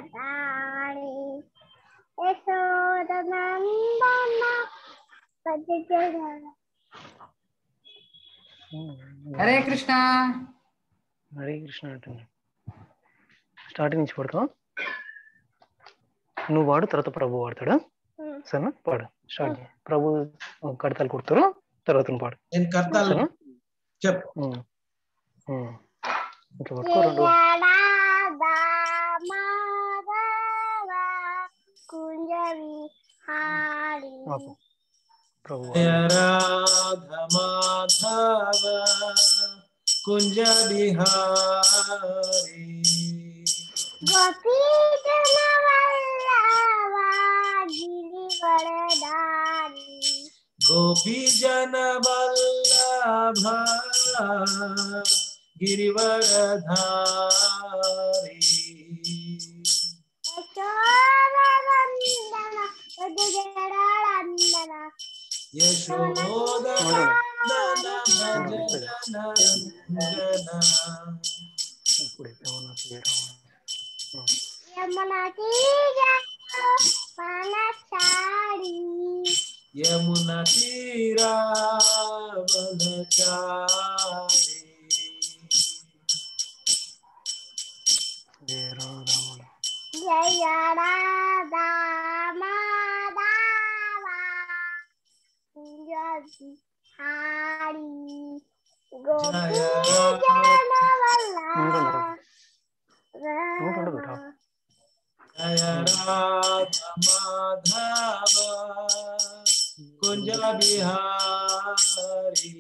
गिरिवरदारी यशोदनंदन हरे कृष्णा అంటుంది. స్టార్టింగ్ నుంచి పడుకో, నువ్వు వాడు తర్వాత ప్రభు వాడతాడు. సరేనా? పాడు స్టార్ట్ చేయి. ప్రభు కడతాలు కొడతారు, తర్వాత నువ్వు పాడు. నేను కర్తాలు చెప్పు. ఇంకా పట్టుకో రెండు. राधा माधव कुंज बिहारी गोपी जन वल्लभा गिरिवरदारी गोपी जन वल्लभा गिरिवरधारी यशोदनंदन यमुना तीरा वनचारी जय राधा माधवा कुंज बिहारी गोपी जन वल्लभा जय राधा माधव कुंज बिहारी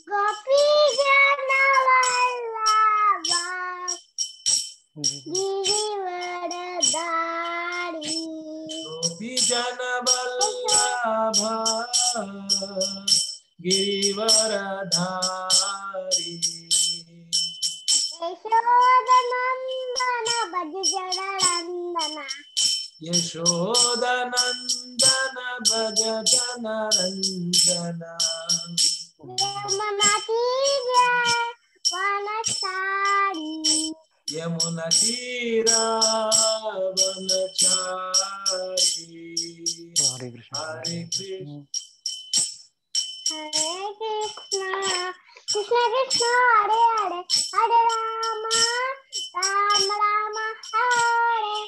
गोपी जन वल्लभा गिरिवरदारी गोपी जन वल्लभा गिरिवरधारी यशोदनंदन भज जगनंदन यशोदनंदन भज जनरंजन यमुना तीरे वनचारी यमुना तीरा वनचारी हरे कृष्ण हरे कृष्ण हरे कृष्ण कृष्ण कृष्ण हरे हरे हरे राम राम राम हरे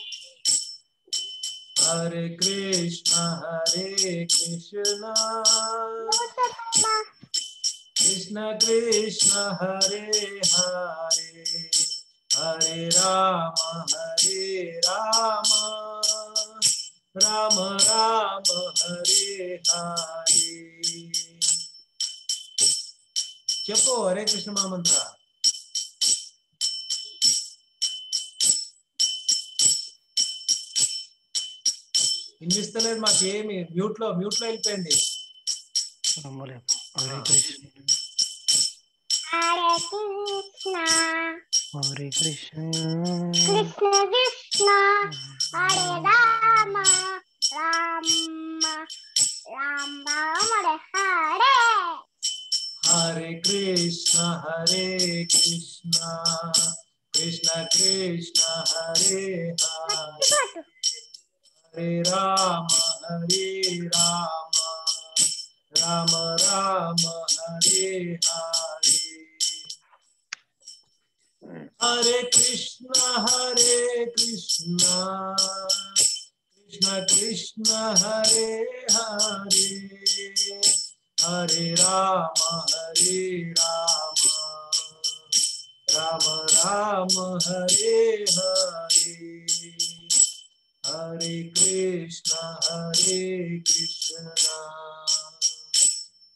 हरे कृष्ण कृष्ण कृष्ण हरे हरे हरे राम राम राम हरे हरे చెప్పు హరే కృష్ణ మహామంత్ర. వినిపిస్తలేదు మాకేమి, మ్యూట్ లో వెళ్ళిపోయింది. హరే కృష్ణ हरे कृष्ण హరే కృష్ణ कृष्ण कृष्ण हरे Ram Ram Ram Ram Hare Hare Hare Krishna Krishna Krishna Hare Hare Hare Ram Ram Ram Hare Hare Hare Krishna Krishna Krishna Hare Hare Hare Ram Ram Ram Hare Hare Hare Krishna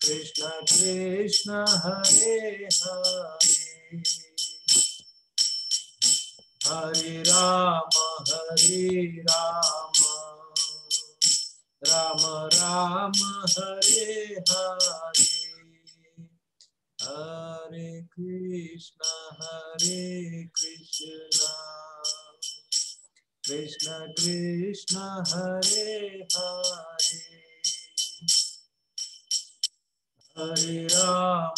Krishna Krishna Hare Hare Hare Ram Ram Ram Hare Hare Hare Krishna Krishna Krishna Hare Hare Hare Rama,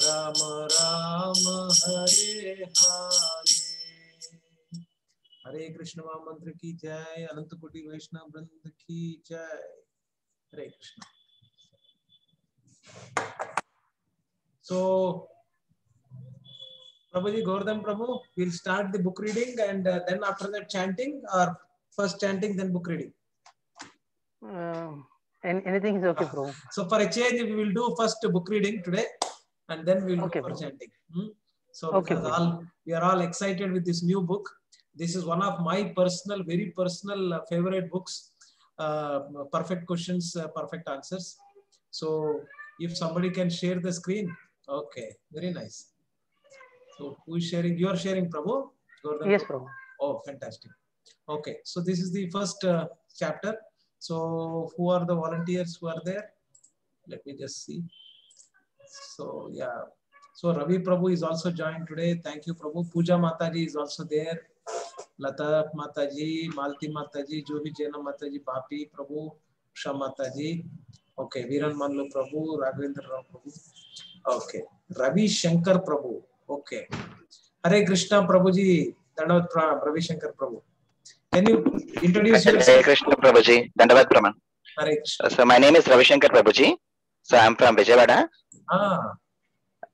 Rama Rama, Hare Hare. हरे कृष्ण महामंत्र की जय, अनंत कोटि वैष्णव वृंद की जय. हरे Krishna. So, Prabhuji, Govardhan Prabhu, we'll start the book reading and then after that chanting, or first chanting then book reading. Anything is okay, Prabhu. So for a change, we will do first book reading today, and then we will Okay, go for Prabhu. chanting. So Okay, because we are all excited with this new book. This is one of my personal, very personal favorite books. Perfect questions, perfect answers. So if somebody can share the screen, okay, very nice. So who is sharing? You are sharing, Prabhu? Govardhan Yes, Prabhu. Prabhu. Oh, fantastic. Okay, so this is the first chapter. So who are the volunteers who are there? Let me just see. So yeah, so Ravi Prabhu is also joined today. Thank you, Prabhu. Pooja Mataji is also there. Lata Mataji, Malti Mataji, Jovi Jaina Mataji, Papi Prabhu, Usha Mataji. Okay, Viran Manlu Prabhu, Raghavendra Rao Prabhu. Okay, Ravi Shankar Prabhu. Okay, Hare Krishna Prabhuji, Dandavat Pranam, Ravi Shankar Prabhu. Can you introduce yourself? Hare Krishna Prabhuji, Dandavat Pranam. Hare Krishna. So my name is Ravi Shankar Prabhuji. So I'm from Vijayawada.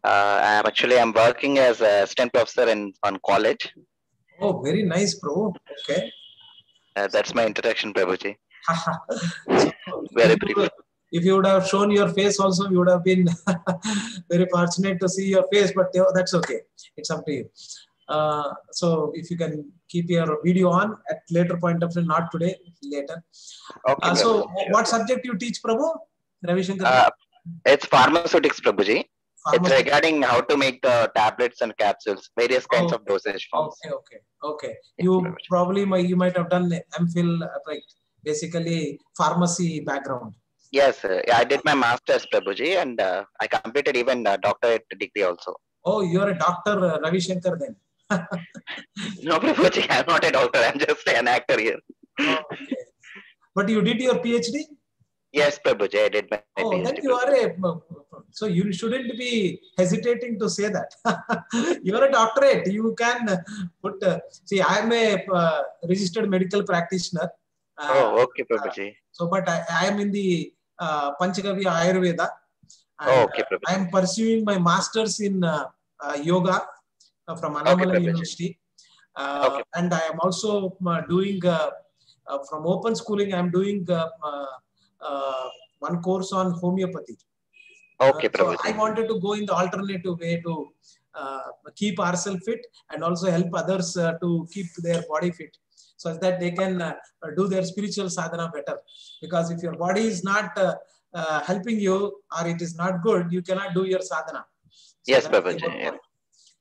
I'm working as a assistant professor on college. Oh, very nice, Prabhu. Okay. That's my introduction, Prabhuji. So, Very brief. If you would have shown your face also, you would have been very fortunate to see your face, but that's okay. It's up to you. So if you can keep your video on at later point of time, not today, later. Okay, So Prabhuji, what subject you teach, Prabhu? Ravi Shankar? It's pharmaceutics, Prabhuji. It's regarding how to make the tablets and capsules, various kinds of dosage forms. Okay. You probably you might have done MPhil, right? Basically, pharmacy background. Yes, I did my master's, Prabhuji, and I completed even a doctorate degree also. Oh, you're a doctor, Ravi Shankar then? No, Prabhuji, I'm not a doctor. I'm just an actor here. Okay. But you did your PhD? Yes, Prabhuji, I did my PhD. Then you are so you shouldn't be hesitating to say that. You are a doctorate. You can put, see, I am a registered medical practitioner. Okay, Prabhuji. But I am in the Panchagavya Ayurveda. Okay, Prabhuji. I am pursuing my master's in yoga from Annamalai University. And I am also doing, from open schooling, I am doing one course on homeopathy. Okay, so I wanted to go in the alternative way to keep ourselves fit and also help others to keep their body fit, so that they can do their spiritual sadhana better. Because if your body is not helping you, or it is not good, you cannot do your sadhana. So yes, Prabhuji.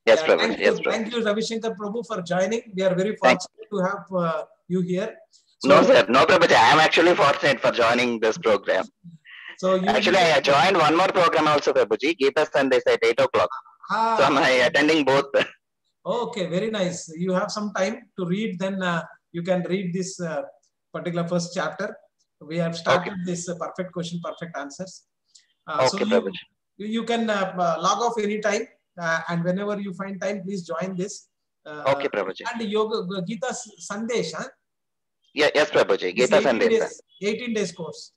Yes, Prabhuji. Thank you, Ravi Shankar Prabhu, for joining. We are very fortunate to have you here. So, no, sir. No, Prabhuji. I am actually fortunate for joining this program. So I joined one more program also, Prabhuji, Geeta Sandesh at 8 o'clock. So am I attending both? Okay, very nice. You have some time to read, then you can read this particular first chapter. We have started this perfect question, perfect answers. So you can log off anytime, and whenever you find time, please join this. Okay, Prabhuji. And Yoga Geeta Sandesh, huh? Yeah, yes, Prabhuji. Geeta Sandesh. 18 days course.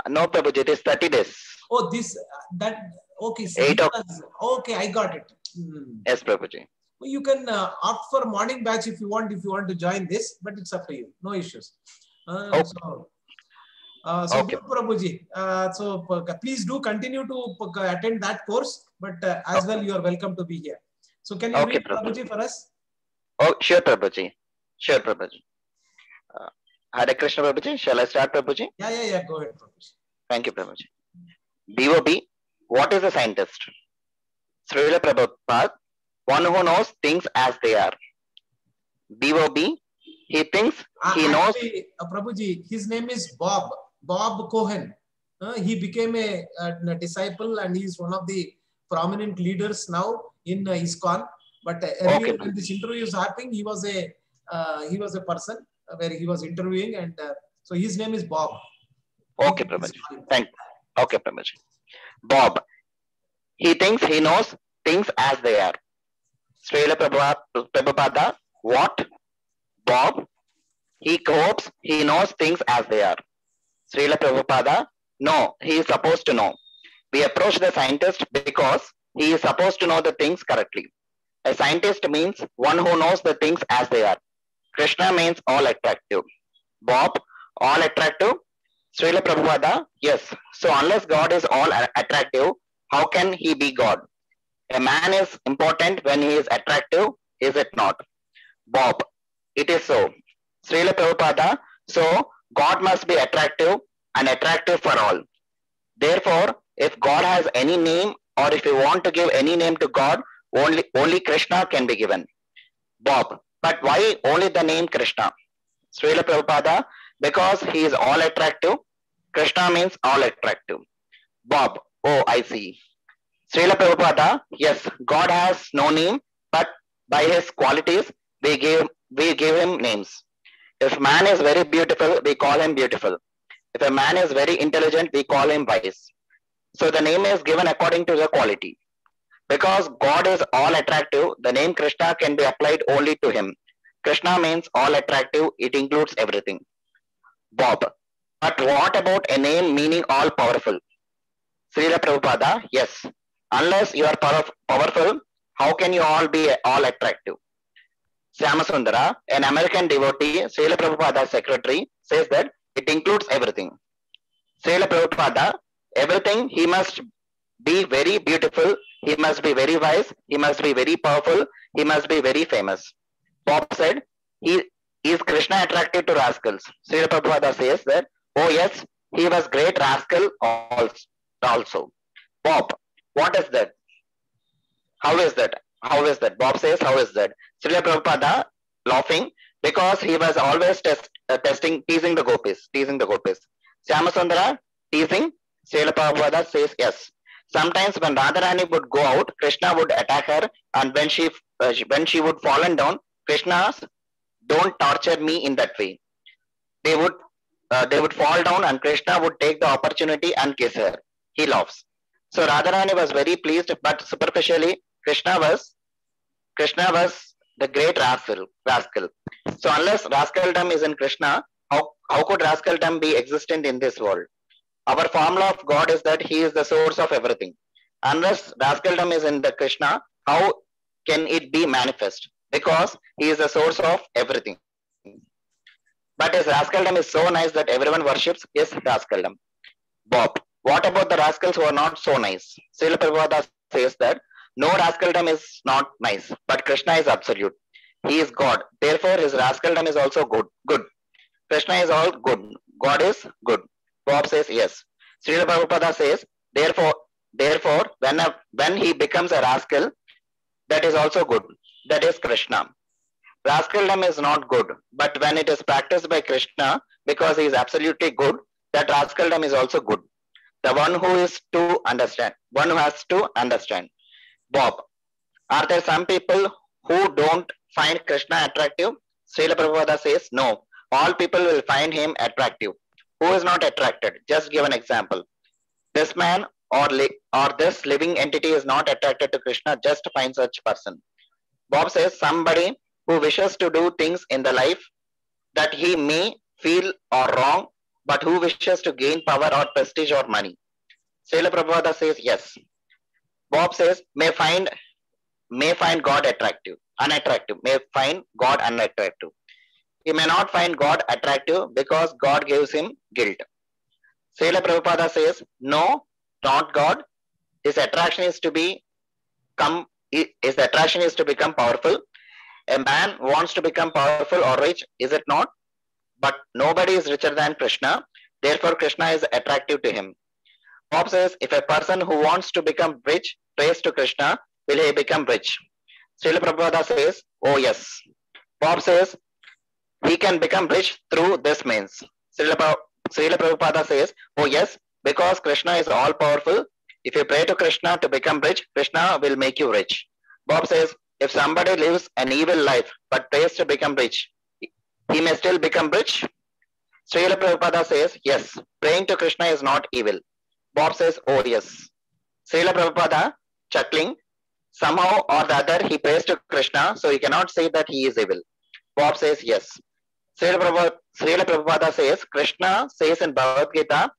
No, Prabhuji, it is 30 days. Oh, okay. 8 o'clock. Okay, I got it. Yes, Prabhuji. You can opt for morning batch if you want to join this, but it's up to you. No issues. So good, Prabhuji. So please do continue to attend that course, but as well you are welcome to be here. So can you read, Prabhuji, for us? Oh, sure, Prabhuji. Sure, Prabhuji. Hare Krishna, Prabhuji. Shall I start, Prabhuji? Yeah. Go ahead, Prabhuji. Thank you, Prabhuji. BOB, what is a scientist? Srila Prabhupada, one who knows things as they are. BOB, he thinks he knows. Prabhuji, his name is Bob Cohen. He became a disciple, and he is one of the prominent leaders now in ISKCON. But earlier, when this interview is happening, he was a person where he was interviewing, and so his name is Bob. Okay, Prabhuji. Thank you. Okay, Prabhuji. Bob. He thinks he knows things as they are. Srila Prabhupada. What? Bob. He hopes he knows things as they are. Srila Prabhupada. No, he is supposed to know. We approach the scientist because he is supposed to know the things correctly. A scientist means one who knows the things as they are. Krishna means all attractive. Bob, all attractive? Srila Prabhupada, yes. So unless God is all attractive, how can he be God? A man is important when he is attractive, is it not? Bob, it is so. Srila Prabhupada, so God must be attractive and attractive for all. Therefore, if God has any name or if you want to give any name to God, only Krishna can be given. Bob, but why only the name Krishna? Srila Prabhupada, because he is all attractive. Krishna means all attractive. Bob, oh, I see. Srila Prabhupada, yes, God has no name, but by his qualities, we give him names. If man is very beautiful, we call him beautiful. If a man is very intelligent, we call him wise. So the name is given according to the quality. Because God is all attractive, the name Krishna can be applied only to him. Krishna means all attractive, it includes everything. Bob, but what about a name meaning all powerful? Srila Prabhupada, yes. Unless you are powerful, how can you all be all attractive? Syamasundara, an American devotee, Srila Prabhupada's secretary, says that it includes everything. Srila Prabhupada, everything, he must be very beautiful, he must be very wise, he must be very powerful, he must be very famous. Bob said, is Krishna attractive to rascals? Srila Prabhupada says that, oh yes, he was great rascal also. Bob, what is that? How is that? How is that? Bob says, how is that? Srila Prabhupada laughing because he was always teasing the gopis. Syamasundara teasing. Srila Prabhupada says yes. Sometimes when Radharani would go out, Krishna would attack her, and when she would fallen down, Krishna, don't torture me in that way. They would fall down, and Krishna would take the opportunity and kiss her. He laughs. So Radharani was very pleased, but superficially, Krishna was the great rascal. So unless rascaldom is in Krishna, how could rascaldom be existent in this world? Our formula of God is that he is the source of everything. Unless rascaldom is in the Krishna, how can it be manifest? Because he is the source of everything. But his rascaldom is so nice that everyone worships his rascaldom. Bob, what about the rascals who are not so nice? Srila Prabhupada says that no rascaldom is not nice, but Krishna is absolute. He is God. Therefore, his rascaldom is also good. Krishna is all good. God is good. Bob says yes. Srila Prabhupada says, therefore, when he becomes a rascal, that is also good. That is Krishna. Rascaldom is not good, but when it is practiced by Krishna, because he is absolutely good, that rascaldom is also good. The one who has to understand. Bob, are there some people who don't find Krishna attractive? Srila Prabhupada says, no. All people will find him attractive. Who is not attracted? Just give an example. This man or this living entity is not attracted to Krishna. Just find such person. Bob says, somebody who wishes to do things in the life that he may feel are wrong, but who wishes to gain power or prestige or money. Srila Prabhupada says yes. Bob says may find God unattractive. May find God unattractive. He may not find God attractive because God gives him guilt. Srila Prabhupada says no, not God. His attraction is to become powerful. A man wants to become powerful or rich, is it not? But nobody is richer than Krishna. Therefore, Krishna is attractive to him. Bob says, if a person who wants to become rich prays to Krishna, will he become rich? Srila Prabhupada says, oh yes. Bob says, he can become rich through this means. Srila Prabhupada says, oh yes, because Krishna is all powerful. If you pray to Krishna to become rich, Krishna will make you rich. Bob says, if somebody lives an evil life but prays to become rich, he may still become rich. Srila Prabhupada says, yes, praying to Krishna is not evil. Bob says, oh yes. Srila Prabhupada, chuckling, somehow or the other he prays to Krishna, so you cannot say that he is evil. Bob says, yes. Srila Prabhupada says, Krishna says in Bhagavad Gita,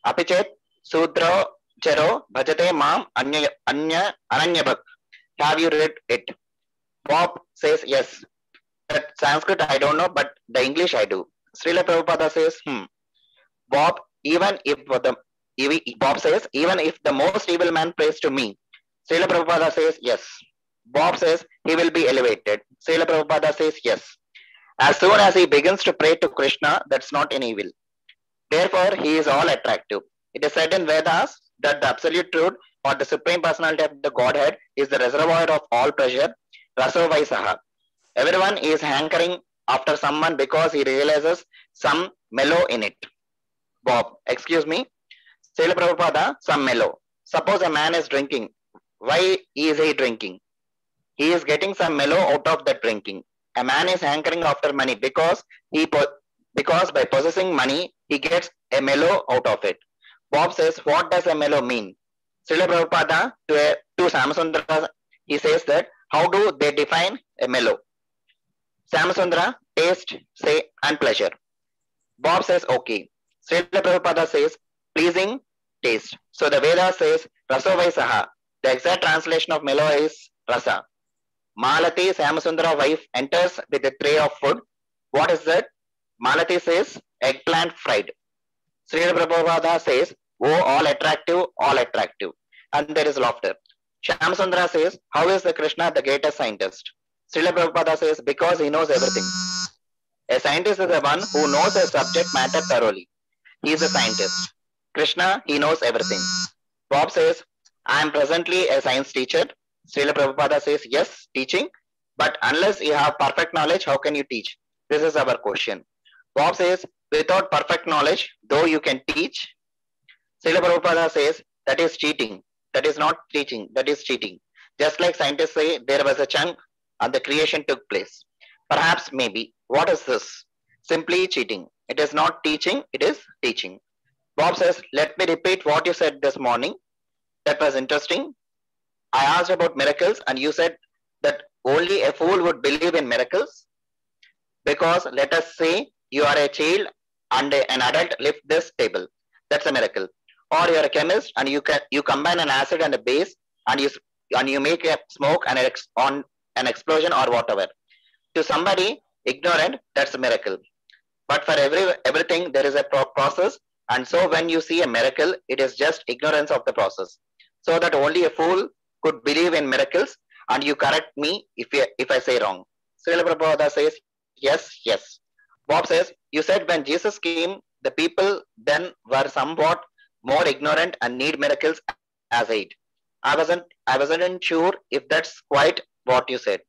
Apichet Sudra Charo Bhajate Mam Ananyabhak. Have you read it? Bob says, yes. That Sanskrit I don't know, but the English I do. Srila Prabhupada says, Bob, Bob says, even if the most evil man prays to me, Srila Prabhupada says, yes. Bob says, he will be elevated. Srila Prabhupada says, yes. As soon as he begins to pray to Krishna, that's not an evil. Therefore, he is all attractive. It is said in Vedas that the absolute truth or the supreme personality of the Godhead is the reservoir of all pleasure, Raso Vaisaha. Everyone is hankering after someone because he realizes some mellow in it. Bob, excuse me. Srila Prabhupada, some mellow. Suppose a man is drinking. Why is he drinking? He is getting some mellow out of that drinking. A man is hankering after money because by possessing money, he gets a mellow out of it. Bob says, what does a mellow mean? Srila Prabhupada to Samasundra, he says that, how do they define a mellow? Samasundra, taste, say, and pleasure. Bob says, okay. Srila Prabhupada says, pleasing taste. So the Veda says, Raso Vaisaha. The exact translation of mellow is Rasa. Malati, Samasundra wife, enters with a tray of food. What is that? Malati says, eggplant fried. Srila Prabhupada says, oh, all attractive, all attractive. And there is laughter. Samasundra says, how is the Krishna the greatest scientist? Srila Prabhupada says, because he knows everything. A scientist is the one who knows a subject matter thoroughly. He is a scientist. Krishna, he knows everything. Bob says, I am presently a science teacher. Srila Prabhupada says, yes, teaching. But unless you have perfect knowledge, how can you teach? This is our question. Bob says, without perfect knowledge, though you can teach. Srila Prabhupada says, that is cheating. That is not teaching. That is cheating. Just like scientists say, there was a chunk and the creation took place. Perhaps, maybe. What is this? Simply cheating. It is not teaching, it is teaching. Bob says, let me repeat what you said this morning. That was interesting. I asked about miracles and you said that only a fool would believe in miracles. Because let us say you are a child and an adult lift this table. That's a miracle. Or you are a chemist and you combine an acid and a base and you make a smoke and an explosion or whatever. To somebody ignorant, that's a miracle. But for everything there is a process, and so when you see a miracle, it is just ignorance of the process. So that only a fool could believe in miracles, and you correct me if I say wrong. Srila Prabhupada says, yes, yes. Bob says, you said when Jesus came, the people then were somewhat more ignorant and need miracles as aid. I wasn't sure if that's quite what you said.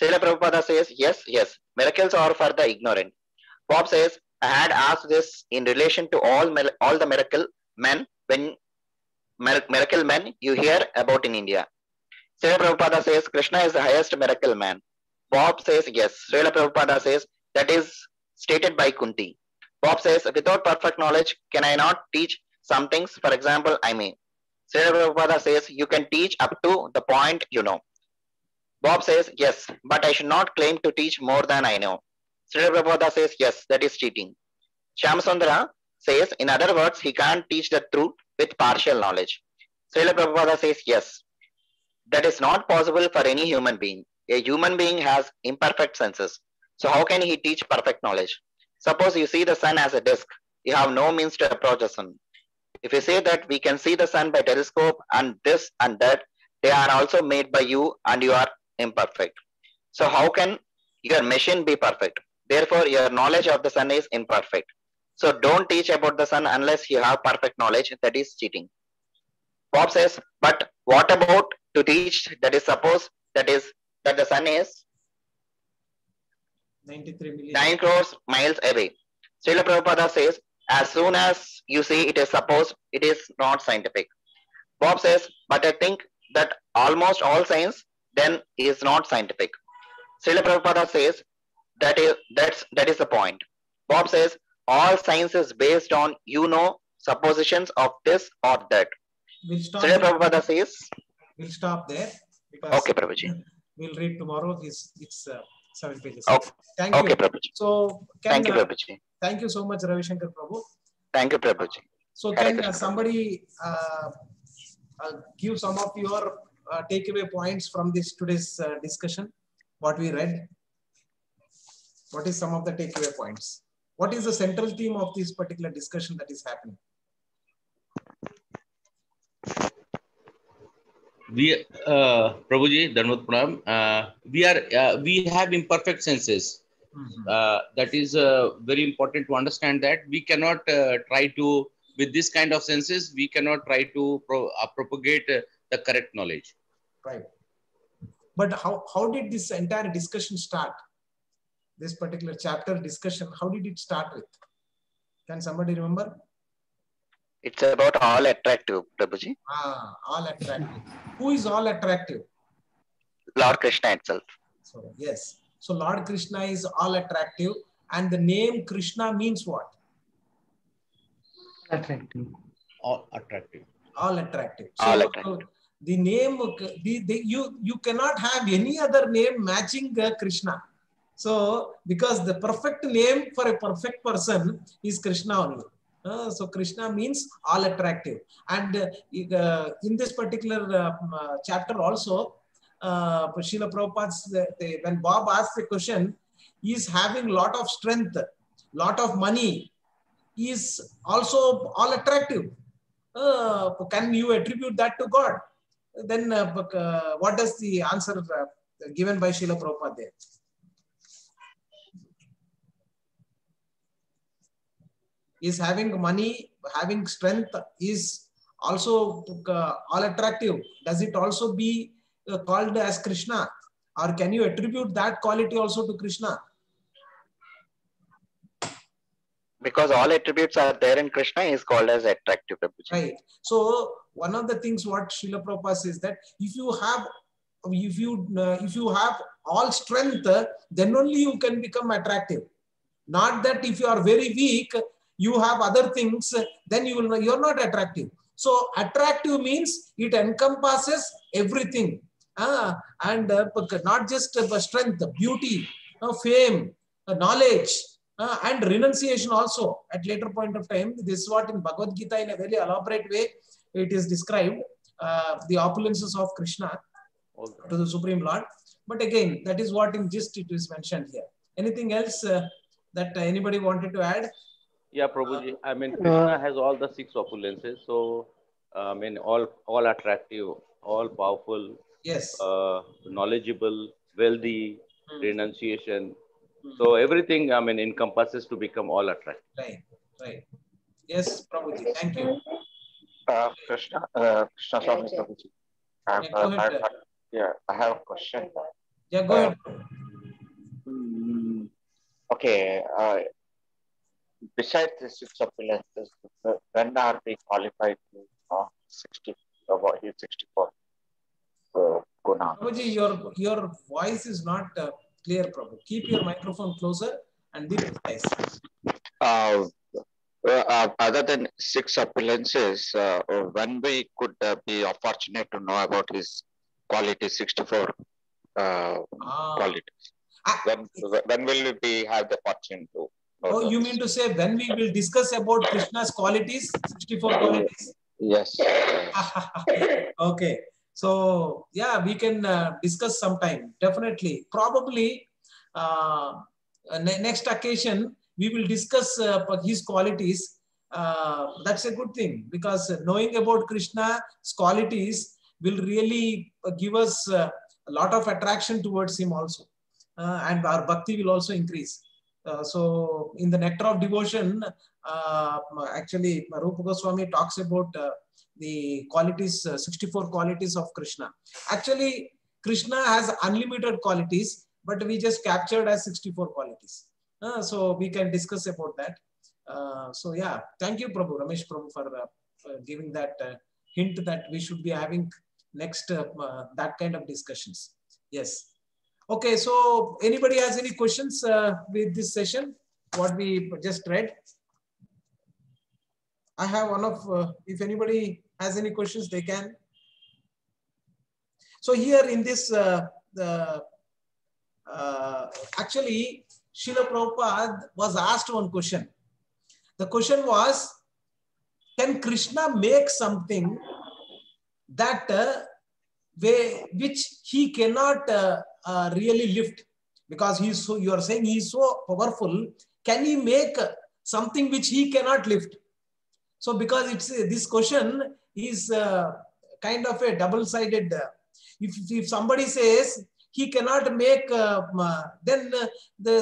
Srila Prabhupada says, yes, yes, miracles are for the ignorant. Bob says, I had asked this in relation to all the miracle men you hear about in India. Srila Prabhupada says, Krishna is the highest miracle man. Bob says, yes. Srila Prabhupada says, that is stated by Kunti. Bob says, without perfect knowledge, can I not teach some things? For example, I may. Srila Prabhupada says, you can teach up to the point you know. Bob says, yes, but I should not claim to teach more than I know. Srila Prabhupada says, yes, that is cheating. Shyamasundara says, in other words, he can't teach the truth with partial knowledge. Srila Prabhupada says, yes, that is not possible for any human being. A human being has imperfect senses. So how can he teach perfect knowledge? Suppose you see the sun as a disk. You have no means to approach the sun. If you say that we can see the sun by telescope and this and that, they are also made by you and you are imperfect. So how can your machine be perfect? Therefore, your knowledge of the sun is imperfect. So don't teach about the sun unless you have perfect knowledge. That is cheating. Bob says, but what about to teach that is suppose that the sun is 93 million. 9 crores miles away. Srila Prabhupada says, as soon as you see it is supposed, it is not scientific. Bob says, but I think that almost all science then is not scientific. Srila Prabhupada says, that is the point. Bob says, all science is based on, suppositions of this or that. We'll stop Srila there. Prabhupada says, We'll stop there because okay, Prabhuji. we'll read tomorrow. It's 7 pages. Okay. Thank Okay, you. Prabhuji. So Thank you, Prabhuji. thank you so much, Ravi Shankar Prabhu. Thank you, Prabhuji. So Hare can Krishna. somebody give some of your takeaway points from this today's discussion? What we read? What is some of the takeaway points? What is the central theme of this particular discussion that is happening? We, Prabhuji, Dhanvat Pranam, we have imperfect senses. That is very important to understand that we cannot try to, with this kind of senses, we cannot try to propagate the correct knowledge. Right. But how did this entire discussion start? This particular chapter discussion, how did it start with? Can somebody remember? It's about all attractive, Prabhuji. All attractive. Who is all attractive? Lord Krishna itself. So yes. So Lord Krishna is all attractive, and the name Krishna means what? Attractive. All attractive. All attractive. So All attractive. the name, you cannot have any other name matching Krishna. So because the perfect name for a perfect person is Krishna only. So Krishna means all attractive. And in this particular chapter also, Srila Prabhupada, when Bob asked the question, he is having lot of strength, lot of money, is also all attractive. Can you attribute that to God? Then what does the answer given by Srila Prabhupada there? Is having money, having strength is also all attractive. Does it also be called as Krishna? Or can you attribute that quality also to Krishna? Because all attributes are there in Krishna is called as attractive, Prabhuji. Right. So one of the things what Srila Prabhupada says that if you have all strength, then only you can become attractive. Not that if you are very weak, you have other things, then you're not attractive. So attractive means it encompasses everything. And not just strength, beauty, fame, knowledge, and renunciation also. At later point of time, this is what in Bhagavad Gita in a very elaborate way it is described, the opulences of Krishna to the Supreme Lord. But again, that is what in gist it is mentioned here. Anything else that anybody wanted to add? Yeah, Prabhuji. I mean, Krishna has all the 6 opulences. So, I mean, all attractive, all powerful, yes, knowledgeable, wealthy, renunciation. So everything, I mean, encompasses to become all attractive. Right, right. Yes, Prabhuji. Thank you. Krishna Swami Prabhuji. I have a question. Yeah, go ahead. Okay. Besides the 6 opulences, when are we qualified to 64 guna? Prabhuji, your voice is not clear, Prabhu. Keep your microphone closer and be precise. Other than 6 opulences, when we could be fortunate to know about his quality 64 qualities? When will we have the fortune to? Oh, you mean to say when we will discuss about Krishna's qualities, 64 qualities? Yes. Okay. So, yeah, we can discuss sometime. Definitely. Probably next occasion, we will discuss his qualities. That's a good thing because knowing about Krishna's qualities will really give us a lot of attraction towards him also. And our bhakti will also increase. So in the Nectar of Devotion, actually Rupa Goswami talks about the qualities, 64 qualities of Krishna. Actually, Krishna has unlimited qualities, but we just captured as 64 qualities. So we can discuss about that. So yeah, thank you, Prabhu, Ramesh Prabhu, for giving that hint that we should be having next that kind of discussions. Yes. Okay, so anybody has any questions with this session, what we just read? I have one of, if anybody has any questions, they can. So here in this, actually, Srila Prabhupada was asked one question. The question was, can Krishna make something that which he cannot really lift? Because he's so, you are saying he's so powerful, can he make something which he cannot lift? So because it's this question is kind of a double-sided. If somebody says he cannot make, then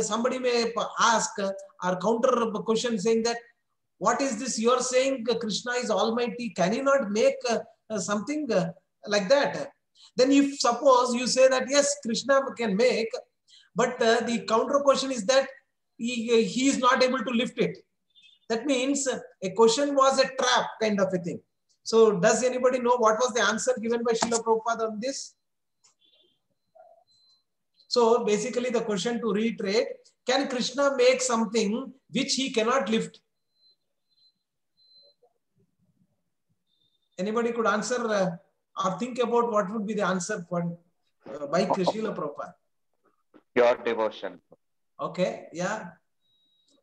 somebody may ask or counter question saying that, what is this you are saying? Krishna is almighty. Can he not make something like that? Then if suppose you say that yes, Krishna can make, but the counter question is that he is not able to lift it. That means a question was a trap kind of a thing. So does anybody know what was the answer given by Srila Prabhupada on this? So basically the question, to reiterate, can Krishna make something which he cannot lift? Anybody could answer or think about what would be the answer for, by Srila Prabhupada? Pure devotion. Okay, yeah.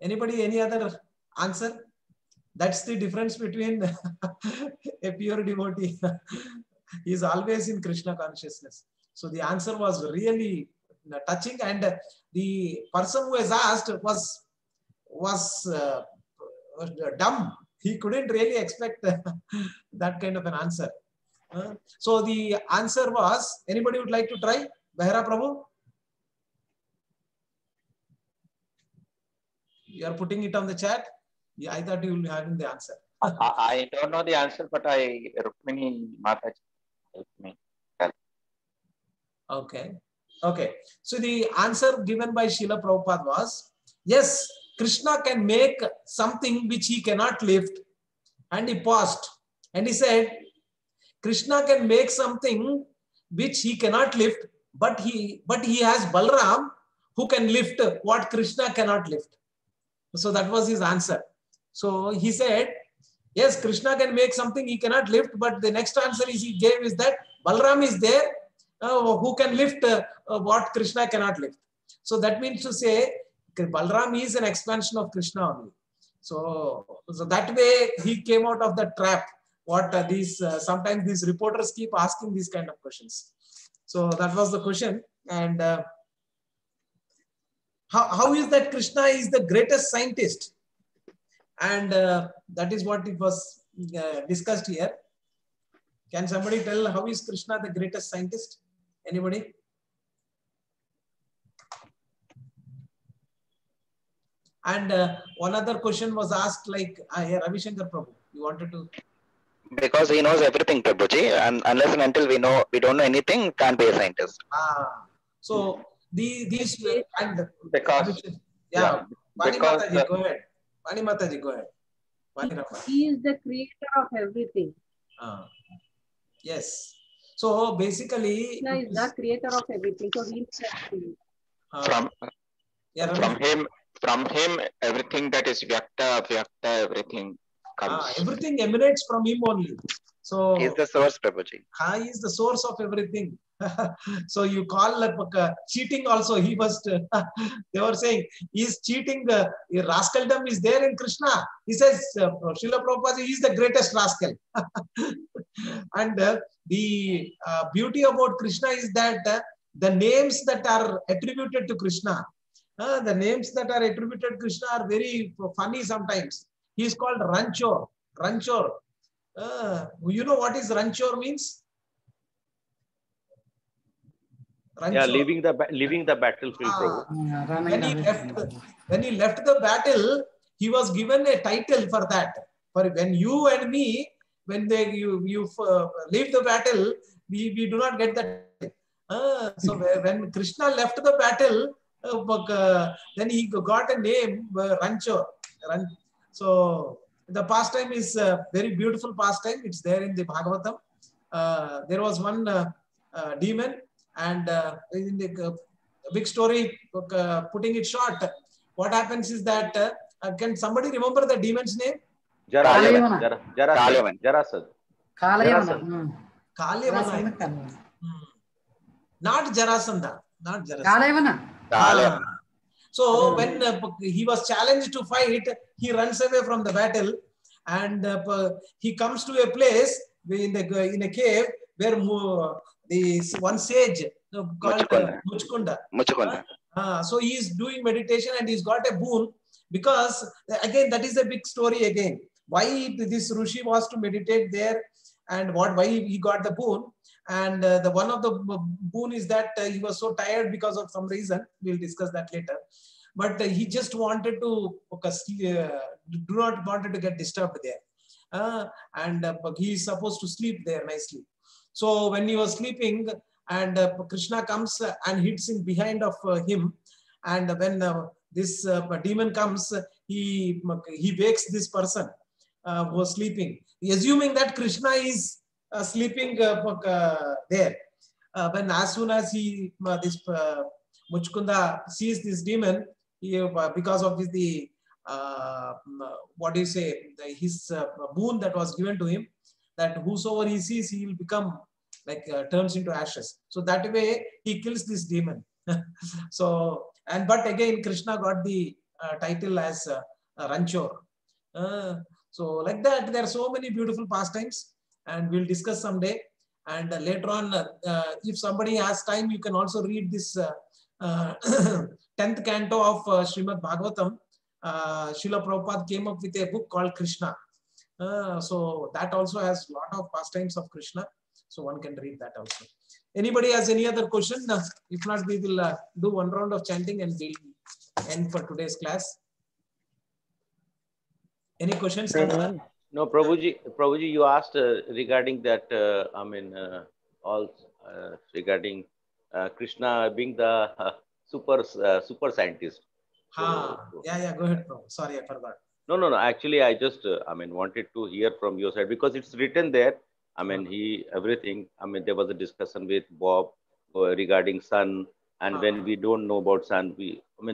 Anybody, any other answer? That's the difference between a pure devotee. He is always in Krishna consciousness. So the answer was really touching, and the person who was asked was dumb. He couldn't really expect that kind of an answer. So the answer was, anybody would like to try? Behra Prabhu? You are putting it on the chat? Yeah, I thought you will be having the answer. I don't know the answer, but Rukmini Mataji helped me. Okay. Okay. So the answer given by Srila Prabhupada was, yes, Krishna can make something which he cannot lift. And he paused. And he said, Krishna can make something which he cannot lift, but he has Balaram who can lift what Krishna cannot lift. So that was his answer. So he said, yes, Krishna can make something he cannot lift, but the next answer he gave is that Balaram is there who can lift what Krishna cannot lift. So that means to say, Balaram is an expansion of Krishna only. So that way he came out of the trap. What sometimes these reporters keep asking these kind of questions. So that was the question. And how is that Krishna is the greatest scientist? And that is what it was discussed here. Can somebody tell how is Krishna the greatest scientist? Anybody? And one other question was asked, like, here, Ravi Shankar Prabhu, you wanted to? Because he knows everything, Prabhuji, and unless and until we don't know anything, can't be a scientist. So these and because Vani Mataji, go ahead. Vani Mataji, go ahead. He is the creator of everything. Yes. So basically, Krishna is the creator of everything. So he is from him, everything that is Vyakta, everything comes. Everything emanates from him only. So he is the source, Prabhuji. He is the source of everything. So you call cheating also. He was. They were saying he is cheating. Rascaldom is there in Krishna. He says, Srila Prabhupada is the greatest rascal. And the beauty about Krishna is that the names that are attributed to Krishna, the names that are attributed to Krishna are very funny sometimes. He is called Ranchor. Ranchor. You know what is Ranchor means? Ranchor. Yeah, leaving the battlefield. When he left the battle, he was given a title for that. For when you and me, when you leave the battle, we do not get that. So when Krishna left the battle, then he got a name, Ranchor. So the pastime is a very beautiful pastime. It's there in the Bhagavatam. There was one demon, and in the big story, putting it short, what happens is that, can somebody remember the demon's name? Jarasandha. Kalyavana. Not Jarasandha. Not Jarasandha. So when he was challenged to fight, he runs away from the battle, and he comes to a place in a cave where the one sage called Muchkunda. So he is doing meditation and he's got a boon, because again that is a big story again. Why this Rishi was to meditate there, and why he got the boon. And the one of the boon is that he was so tired because of some reason. We'll discuss that later. But he just wanted to do not wanted to get disturbed there, and he is supposed to sleep there nicely. So when he was sleeping, and Krishna comes and hits in behind of him, and when this demon comes, he wakes this person who was sleeping, assuming that Krishna is sleeping there. When as soon as this Muchkunda sees this demon, because of his his boon that was given to him, that whosoever he sees, he will become like turns into ashes. So that way he kills this demon. So but again Krishna got the title as Ranchor. So like that, there are so many beautiful pastimes, and we'll discuss someday. And later on, if somebody has time, you can also read this 10th canto of Srimad Bhagavatam. Srila Prabhupada came up with a book called Krishna. So that also has a lot of pastimes of Krishna. So one can read that also. Anybody has any other question? If not, we will do one round of chanting and we'll end for today's class. Any questions? No, Prabhuji, you asked regarding that, regarding Krishna being the super scientist. Yeah, go ahead, Prabhu. Sorry, I forgot. No. Actually, I just, wanted to hear from your side, because it's written there. Everything. There was a discussion with Bob regarding sun, and when we don't know about sun,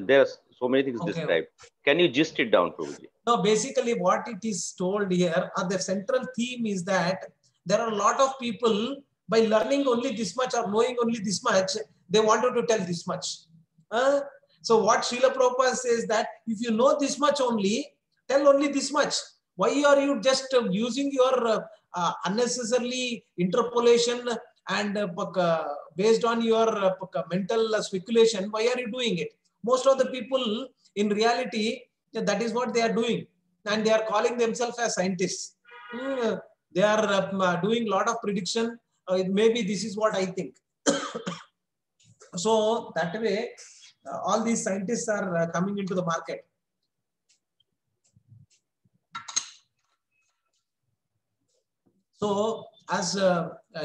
there's so many things described. Can you gist it down, Prabhuji? No, basically what it is told here, the central theme is that there are a lot of people, by learning only this much or knowing only this much, they wanted to tell this much. So what Srila Prabhupada says that if you know this much only, tell only this much. Why are you just using your unnecessarily interpolation and based on your mental speculation? Why are you doing it? Most of the people in reality, that is what they are doing, and they are calling themselves as scientists. They are doing a lot of prediction. Maybe this is what I think. So that way, all these scientists are coming into the market. So as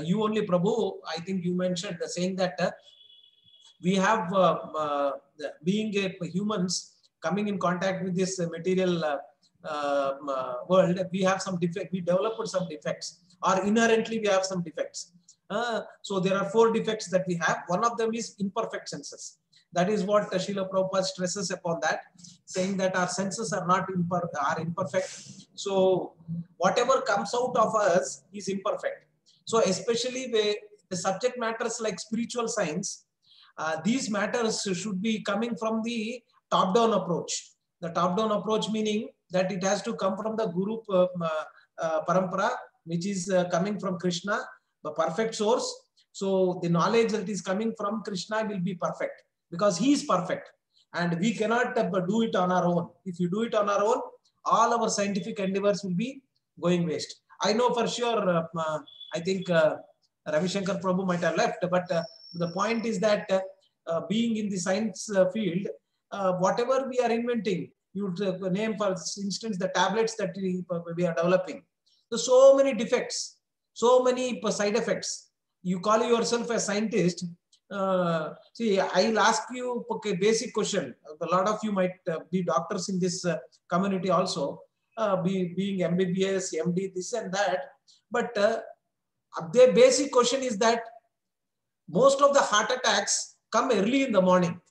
you only, Prabhu, I think you mentioned saying that we have being humans coming in contact with this material world, we have some defect. We developed some defects, or inherently we have some defects. So there are 4 defects that we have. One of them is imperfect senses. That is what Srila Prabhupada stresses upon that, saying that our senses are not imperfect. So whatever comes out of us is imperfect. So especially the subject matters like spiritual science, these matters should be coming from the top-down approach. The top-down approach meaning that it has to come from the Guru Parampara, which is coming from Krishna, the perfect source. So the knowledge that is coming from Krishna will be perfect, because he is perfect, and we cannot do it on our own. If you do it on our own, all our scientific endeavors will be going waste. I know for sure, I think Ravi Shankar Prabhu might have left, but the point is that being in the science field, whatever we are inventing, you name for instance the tablets that we are developing. So many defects, so many side effects. You call yourself a scientist. See, I'll ask you a basic question. A lot of you might be doctors in this community also, being MBBS, MD, this and that. But the basic question is that most of the heart attacks come early in the morning.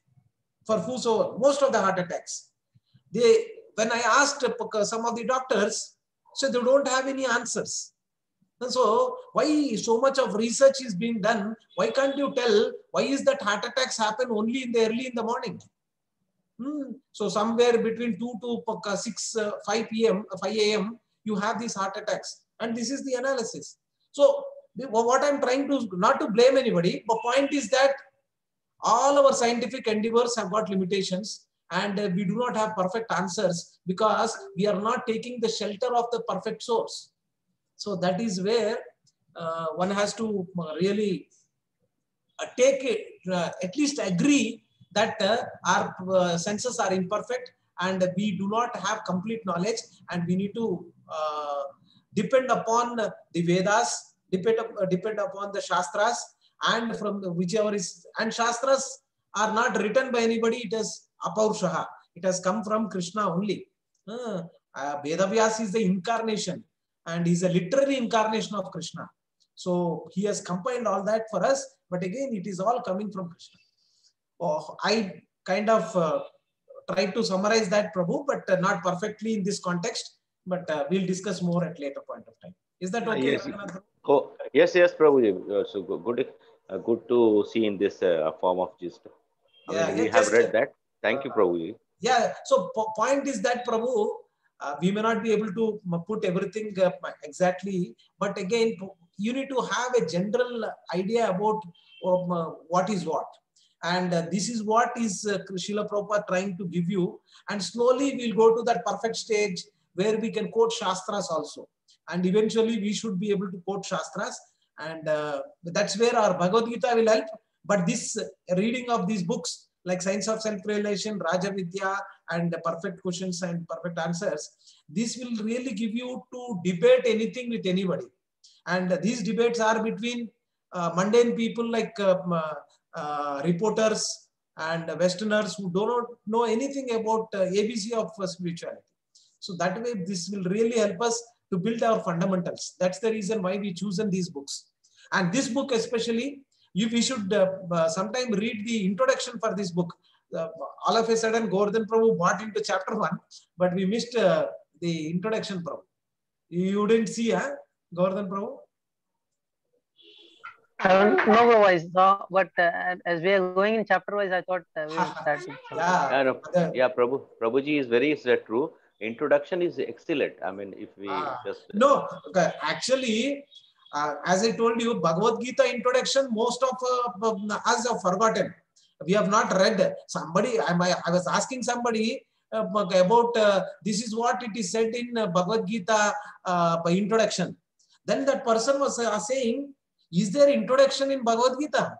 For whosoever, most of the heart attacks. When I asked some of the doctors, So they don't have any answers. And so why so much of research is being done? Why can't you tell why is that heart attacks happen only in the early in the morning? So somewhere between 2 to 5 p.m., 5 a.m., you have these heart attacks. And this is the analysis. So what I'm trying to, not to blame anybody, but point is that all our scientific endeavors have got limitations, and we do not have perfect answers because we are not taking the shelter of the perfect source. So that is where one has to really take it, at least agree that our senses are imperfect and we do not have complete knowledge, and we need to depend upon the Vedas, depend upon the Shastras, and from the whichever is, and Shastras are not written by anybody, it is Apaurshaha. It has come from Krishna only. Vedavyas is the incarnation, and he's a literary incarnation of Krishna. So he has combined all that for us, but again, it is all coming from Krishna. I kind of tried to summarize that, Prabhu, but not perfectly in this context, but we'll discuss more at later point of time. Is that okay? Yes. Oh, yes, Prabhuji. So good to see in this form of gist. We have read that. Thank you, Prabhuji. Yeah. So point is that, Prabhu, we may not be able to put everything exactly, but again, you need to have a general idea about what is what. And this is what is Srila Prabhupada trying to give you. And slowly we'll go to that perfect stage where we can quote Shastras also. And eventually we should be able to quote Shastras. And that's where our Bhagavad Gita will help. But this reading of these books like Science of Self-Realization, Raja Vidya, and Perfect Questions and Perfect Answers, this will really give you to debate anything with anybody. And these debates are between mundane people like reporters and Westerners who do not know anything about ABC of spirituality. So that way, this will really help us to build our fundamentals. That's the reason why we chosen these books. And this book especially, we should sometime read the introduction for this book. All of a sudden, Govardhan Prabhu bought into chapter 1, but we missed the introduction, Prabhu. You didn't see, Govardhan Prabhu? No, Prabhu, I saw, but as we are going in chapter wise, I thought we will start with yeah, Prabhuji is very true. Introduction is excellent. I mean, if we just... No, actually, as I told you, Bhagavad Gita introduction, most of us have forgotten. We have not read. Somebody, I was asking somebody about this is what it is said in Bhagavad Gita introduction. Then that person was saying, is there introduction in Bhagavad Gita?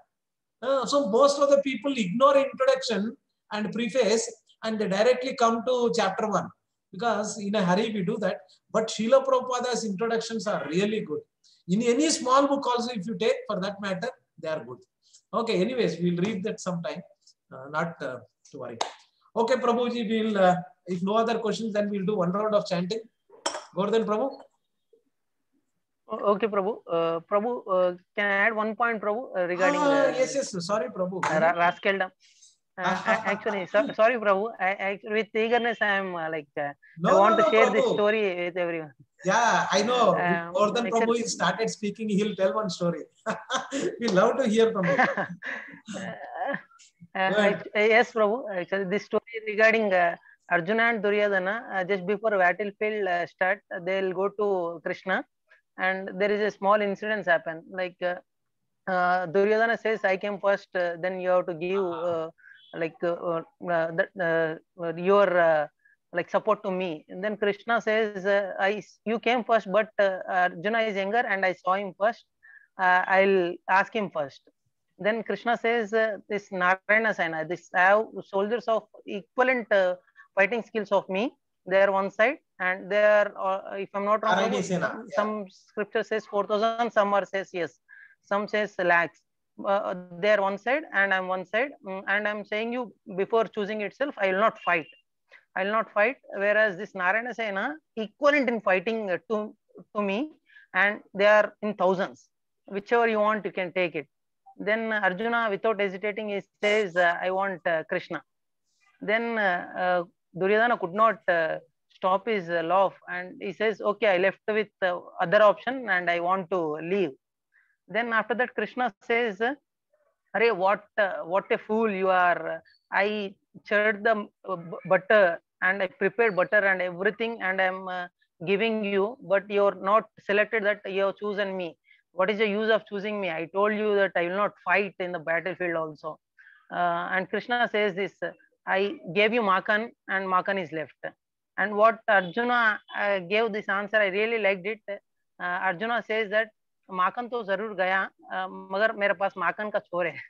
So most of the people ignore introduction and preface, and they directly come to chapter 1. Because in a hurry we do that. But Srila Prabhupada's introductions are really good. In any small book also, if you take, for that matter, they are good. Okay, anyways, we'll read that sometime. Not to worry. Okay, Prabhuji, we'll, if no other questions, then we'll do one round of chanting. Govardhan Prabhu? Okay, Prabhu. Prabhu, can I add one point, Prabhu, regarding... yes, sorry, Prabhu. Rascaldom. Actually, sorry, Prabhu. With eagerness, I am I want to share this story with everyone. Yeah, I know. Govardhan Prabhu started speaking, he'll tell one story. We love to hear from you. Yes, Prabhu. Actually, this story regarding Arjuna and Duryodhana, just before battlefield start, they'll go to Krishna, and there is a small incident happen. Like Duryodhana says, "I came first. Then you have to give your support to me." And then Krishna says, "You came first, but Arjuna is younger, and I saw him first. I'll ask him first." Then Krishna says, "This Narayana Sena, this I have soldiers of equivalent fighting skills of me. They are one side, and they are, if I'm not wrong, some scripture says 4,000, some are says yes, some says lakhs. They are one side, and I'm one side, and I'm saying you before choosing itself, I will not fight. I will not fight. Whereas this Narayana Sena equivalent in fighting to me, and they are in thousands. Whichever you want, you can take it." Then Arjuna, without hesitating, he says, "I want Krishna." Then Duryodhana could not stop his laugh, and he says, okay, I left with other option and I want to leave. Then after that Krishna says, Arey, what a fool you are. I churned the butter and I prepared butter and everything, and I'm giving you, but you're not selected, that you have chosen me. What is the use of choosing me? I told you that I will not fight in the battlefield also. And Krishna says this, I gave you Makan and Makan is left. And what Arjuna gave this answer, I really liked it. Arjuna says that माखन तो जरूर गया, मगर मेरे पास माखन का छोर है.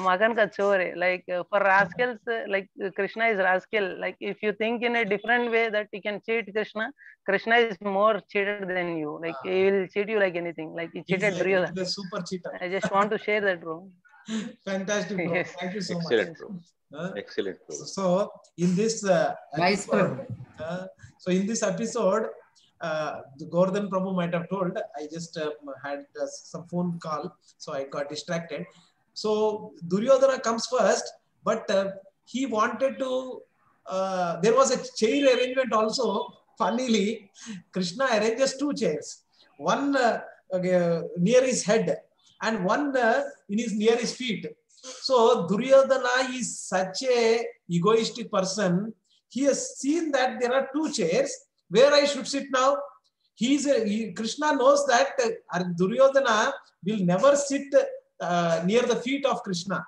माखन का छोर है. Like for rascals, like Krishna is rascal. Like if you think in a different way that you can cheat Krishna, Krishna is more cheated than you. Like he will cheat you like anything. Like he cheated Duryodhana. He's a super cheater. I just want to share that, bro. Fantastic, bro. Yes. Thank you so Excellent, much. bro. Excellent, bro. So in this episode, so in this episode, Govardhan Prabhu might have told, I just had some phone call, so I got distracted. So Duryodhana comes first, but he wanted to, there was a chair arrangement also. Funnily, Krishna arranges two chairs, one near his head and one near his feet. So Duryodhana is such a egoistic person. He has seen that there are two chairs where I should sit now. Krishna knows that Duryodhana will never sit near the feet of Krishna.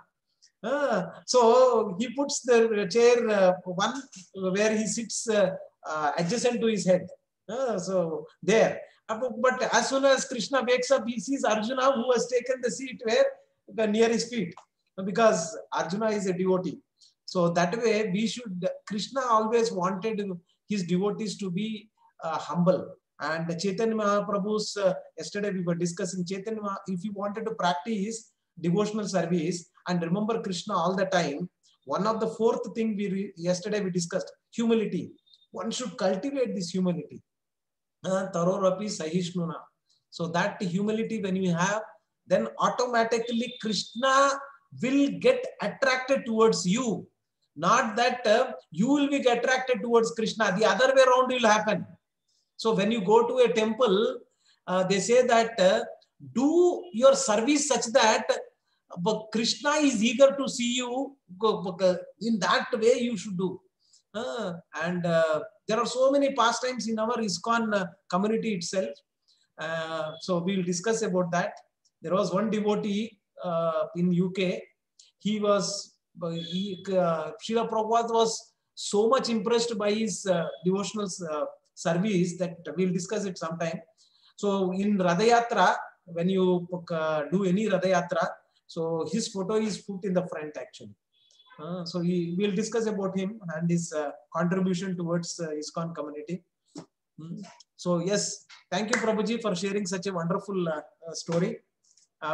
So he puts the chair one where he sits adjacent to his head. So there. But as soon as Krishna wakes up, he sees Arjuna, who has taken the seat where near his feet, because Arjuna is a devotee. So that way we should, Krishna always wanted his devotees to be humble. And Chaitanya Mahaprabhu's, yesterday we were discussing Chaitanya, if you wanted to practice devotional service and remember Krishna all the time, one of the fourth thing yesterday we discussed, humility. One should cultivate this humility. Tarorapi sahishnuna. So that humility when you have, then automatically Krishna will get attracted towards you. Not that you will be attracted towards Krishna. The other way around will happen. So when you go to a temple, they say that do your service such that Krishna is eager to see you. In that way you should do. And there are so many pastimes in our ISKCON community itself. So we will discuss about that. There was one devotee in UK. He was, Srila Prabhupada was so much impressed by his devotional service that we'll discuss it sometime. So in Radayatra, when you do any Radayatra, so his photo is put in the front actually. So we'll discuss about him and his contribution towards ISKCON community. So yes, thank you Prabhuji for sharing such a wonderful story.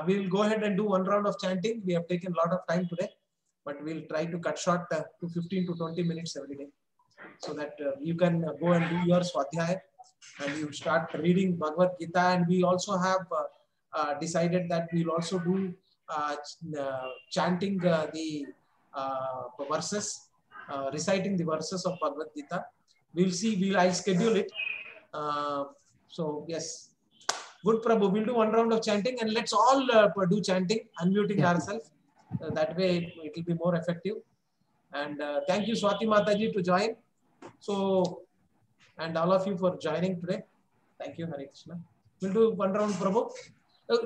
We'll go ahead and do one round of chanting. We have taken a lot of time today, but we'll try to cut short to 15 to 20 minutes every day, so that you can go and do your Swadhyaya and you start reading Bhagavad Gita. And we also have decided that we'll also do chanting the verses, reciting the verses of Bhagavad Gita. We'll see, I'll schedule it. So yes, good Prabhu, we'll do one round of chanting and let's all do chanting, unmuting ourselves. That way it will be more effective. And thank you Swati Mataji to join. So, and all of you for joining today. Thank you, Hare Krishna. We'll do one round, Prabhu.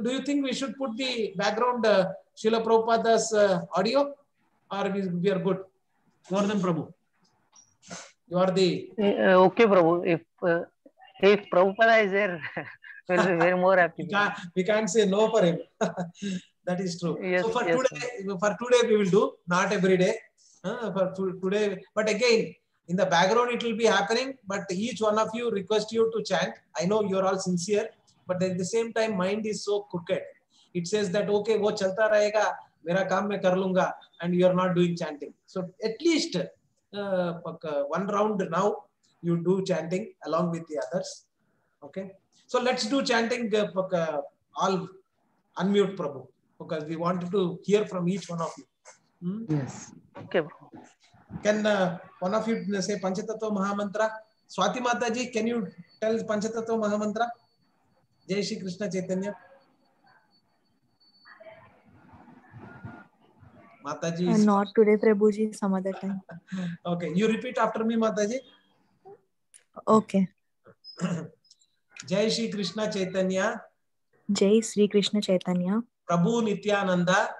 Do you think we should put the background Srila Prabhupada's audio, or we are good? More than Prabhu. You are the... Okay, Prabhu. If Prabhupada is there, we'll be very more happy. We can't say no for him. That is true. Yes, so for yes, today we will do, not every day. For today, but again, in the background it will be happening, but each one of you request you to chant. I know you are all sincere, but at the same time mind is so crooked. It says that okay, wo chalta rahega, mera kaam main kar lunga, and you are not doing chanting. So at least one round now you do chanting along with the others. Okay, so let's do chanting. All unmute Prabhu, because we wanted to hear from each one of you. Yes. Okay, bro. Can one of you say Panchatattva Mahamantra? Swati Mataji, can you tell Panchatattva Mahamantra? Jai Shri Krishna Chaitanya. Mataji is... Not today, Prabhuji, some other time. Okay, you repeat after me, Mataji. Okay. Jai Shri Krishna Chaitanya. Jai Shri Krishna Chaitanya. Prabhu Nityananda.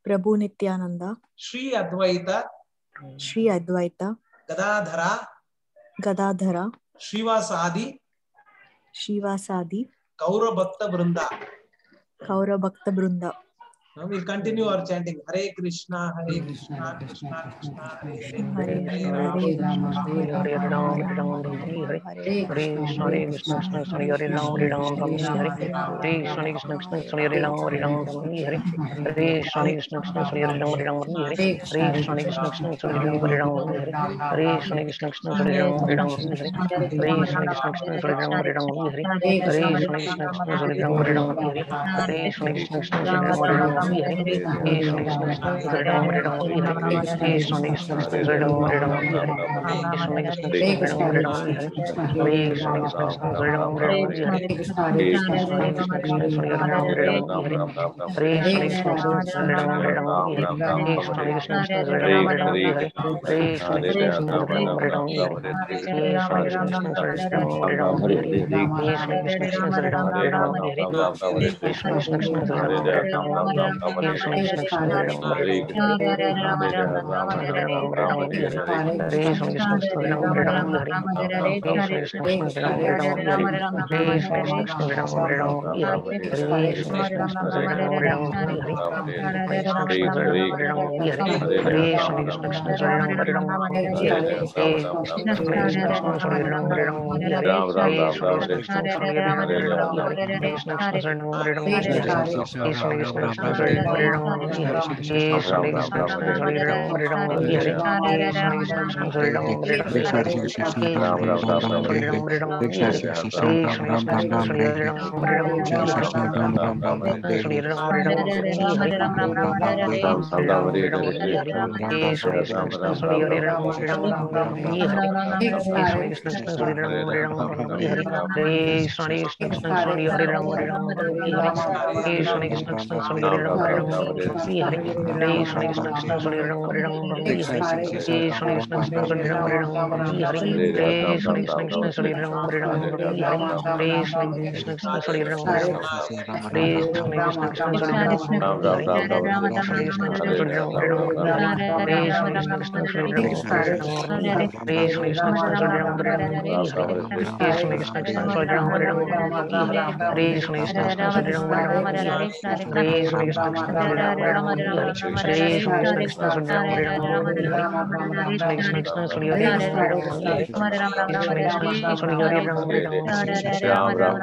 Prabhu Nityananda. Shri Advaita. Shri Advaita. Gadadhara. Gadadhara. Shrivasadi. Shrivasadi. Kaura Bhakta Brunda. Kaura Bhakta Brunda. Now we'll continue our chanting. Hare Krishna, Hare Krishna, Krishna Krishna, Hare Hare, Hare Rama, Hare Ram, Hare Ram, Hare Krishna, Krishna Krishna, Hare Ram, Hare Ram, Hare Krishna, Krishna Krishna, Hare Ram, Hare Ram, Hare Krishna, Krishna Krishna, Hare Ram, Hare Ram, Hare Krishna, Krishna Krishna, Hare Ram, Hare Ram, Hare Krishna, Krishna Krishna, Hare Ram, Hare Ram, Hare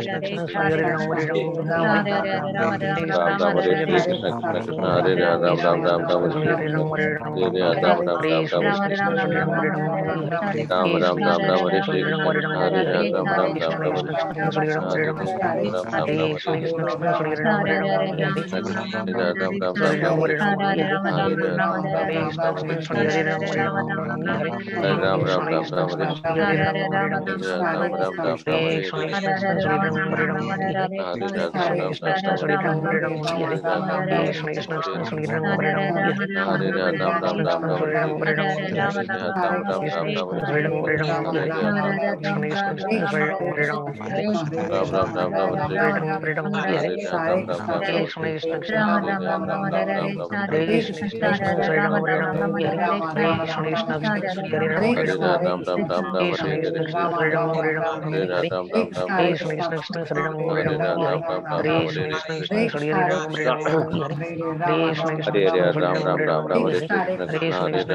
Krishna, Krishna Krishna, Hare Ram, Hare Ram, Hare Krishna, Krishna Krishna, Hare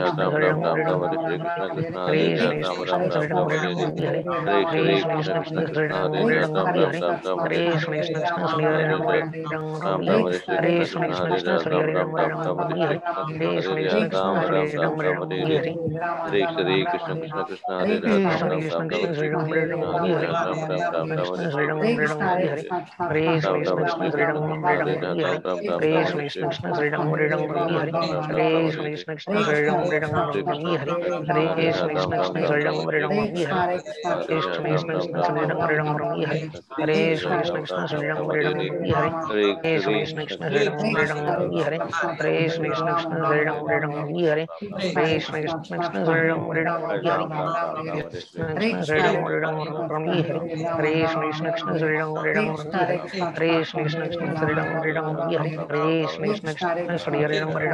Ram, Hare Ram, Hare Krishna, Krishna Krishna, Hare Ram, Hare Ram, Hare Krishna Krishna Shri Hare Ram Ram Ram Hare Hare Krishna Krishna Shri Hare Ram Ram Ram Hare Hare Krishna Krishna Shri Hare Ram Ram Hare Hare Krishna Krishna Krishna Hare Hare Krishna Ram Krishna Ram Krishna Ram Shri Ram Ram Ram Hare Hare Krishna Shri Ram Ram Ram Hare Hare Krishna Krishna Krishna Shri Ram Ram Ram Hare Hare Krishna Krishna Krishna Shri Ram Ram Ram Hare Hare Krishna Krishna Krishna Shri Ram Ram Ram Hare Hare Krishna Krishna Krishna Shri Ram Ram Ram Hare Hare Krishna Krishna Krishna Shri Ram Ram Ram Hare Hare Krishna Krishna Krishna Shri Ram Ram Ram Hare Hare Krishna Krishna Krishna Shri Ram Ram Ram Hare Hare Krishna Krishna Krishna Shri Ram Ram Hare Hare Krishna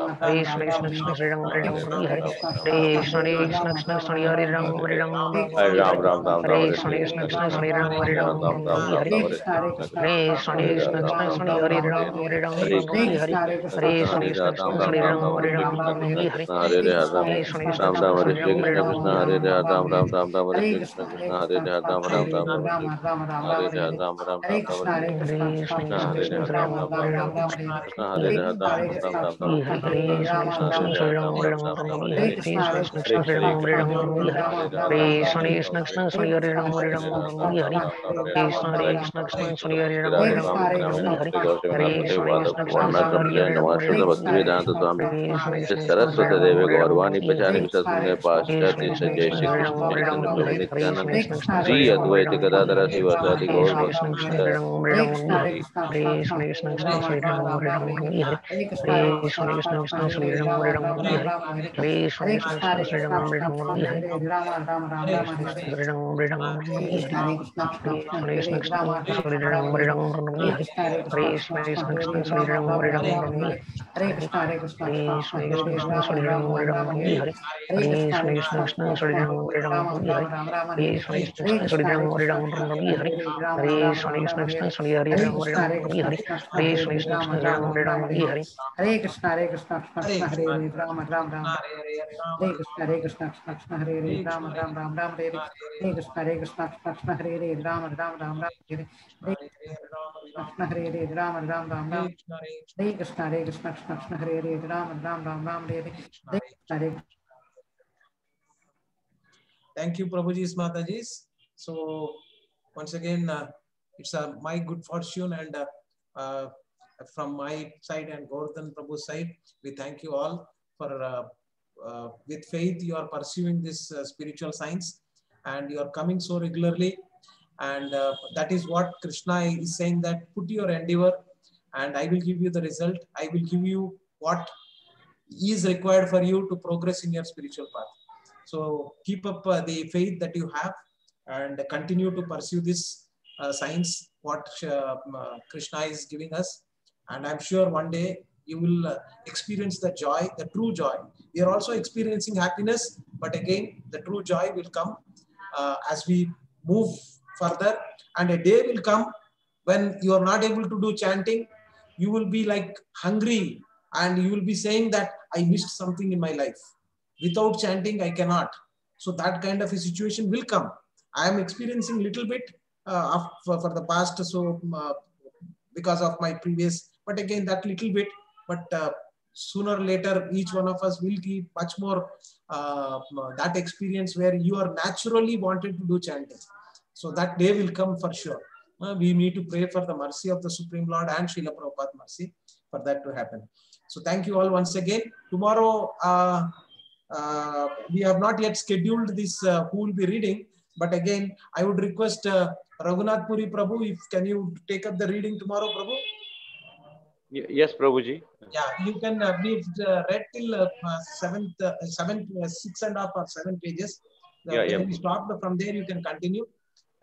Krishna Krishna Shri Ram Ram Hare Hare Krishna Shri Ram Ram Hare Krishna Krishna Krishna Shri Ram Ram Hare Krishna Krishna Krishna Shri Ram Ram Hare Krishna Krishna Krishna Shri Ram Ram Hare Krishna Krishna Krishna Shri Ram Ram Hare Krishna Krishna Krishna Shri Ram Ram Ram Ram Ram Ram Hare Krishna Krishna Krishna Krishna Shri Ram Hare Ram Ram Ram Ram Hare Ram Krishna Krishna Krishna Shri Hare Ram Hare Krishna Krishna Krishna Shri Ram Ram Hare Krishna Krishna Krishna Shri Ram Ram Hare Krishna Krishna Hare Ram Ram Ram Hare Ram Ram Ram Krishna Krishna Krishna Shri Ram Ram Krishna Hare Ram Ram Ram Krishna Krishna Krishna Shri Ram Ram Hare Krishna Krishna Krishna Shri Ram Ram Krishna Krishna Krishna Shri Hare Ram Hare Krishna Krishna Krishna Shri Hare Ram Hare Krishna Krishna Krishna Shri Hare Ram Saraswati Devi Gaurvani Pachani Hare Visasune Krishna Pashtati Krishna Jai Krishna Shri Shri Ram Krishna Chaitanya Prabhu Hare Krishna Nityananda Krishna Ji Shri Ram Advaita Gadadhara Sivasadi Gaur Krishna Krishna Shri Ram Hare Krishna Krishna Krishna Shri Ram Hare Krishna Krishna Krishna Shri Ram Hare Krishna Krishna Krishna Shri Ram Hare Krishna Krishna Krishna Shri Ram Hare Krishna Krishna Krishna Shri Ram Hare Krishna Krishna Krishna Shri Ram Hare Krishna Krishna Krishna Shri Ram Hare Krishna Krishna Krishna Shri Ram Hare Krishna Krishna Krishna Shri Hare Ram Hare Krishna Krishna Krishna Shri Ram Hare Hare Krishna, Hare Krishna, Krishna Hare Krishna, Krishna, Hare Hare, Rama Ram Ram, Hare Ram, Hare Krishna, Hare Krishna, Krishna Krishna, Hare Hare, Hare Rama Krishna, Ram Ram, Ram Hare Hare, Hare Krishna, Hare Krishna, Krishna Krishna, Hare Hare, Rama Ram Ram, Ram Hare Hare, Krishna Hare Hare, Rama Ram Ram, Ram Hare Krishna, Hare Krishna, Krishna Krishna, Hare Hare, Rama Ram Ram, Ram Hare Hare, Hare Krishna, Hare. Thank you, Prabhuji's Mataji's. So once again, it's my good fortune, and from my side and Gordhan Prabhu's side, we thank you all for with faith you are pursuing this spiritual science, and you are coming so regularly, and that is what Krishna is saying, that put your endeavor and I will give you the result. I will give you what is required for you to progress in your spiritual path. So keep up the faith that you have and continue to pursue this science, what Krishna is giving us. And I'm sure one day you will experience the joy, the true joy. We are also experiencing happiness, but again, the true joy will come as we move further. And a day will come when you are not able to do chanting, you will be like hungry and you will be saying that I missed something in my life. Without chanting, I cannot. So that kind of a situation will come. I am experiencing little bit for the past, so because of my previous, but again, that little bit, but sooner or later, each one of us will keep much more that experience where you are naturally wanted to do chanting. So that day will come for sure. We need to pray for the mercy of the Supreme Lord and Srila Prabhupada mercy for that to happen. So thank you all once again. Tomorrow, we have not yet scheduled this who will be reading, but again, I would request Raghunath Puri Prabhu, if can you take up the reading tomorrow, Prabhu? Yes, Prabhuji. Yeah, you can we've read till 6.5 or 7 pages. When we stopped from there, you can continue.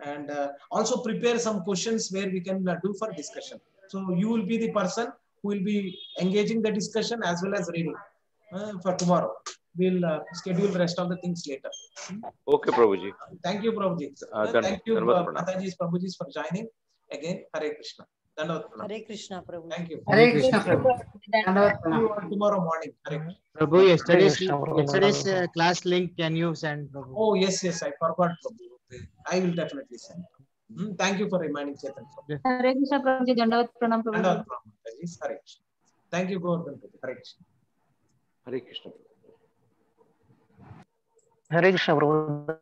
And also prepare some questions where we can do for discussion. So you will be the person who will be engaging the discussion as well as reading for tomorrow. We'll schedule the rest of the things later. Okay, Prabhuji. Thank you, Prabhuji. Thank you, Mataji's, Prabhuji's for joining. Again, Hare Krishna. Hare Krishna, Prabhu. Thank you. Hare Krishna, Prabhu. Tomorrow morning. Hare Krishna. Prabhu, yesterday's class link, can you send, Prabhu? Oh, yes, I forgot, Prabhu. I will definitely send. Thank you for reminding Chetan. Hare Krishna Prabhuji, Dandavat Pranam Prabhuji. Hare Krishna. Thank you, Govardhan. Hare Krishna. Hare Krishna. Hare Krishna, Prabhu.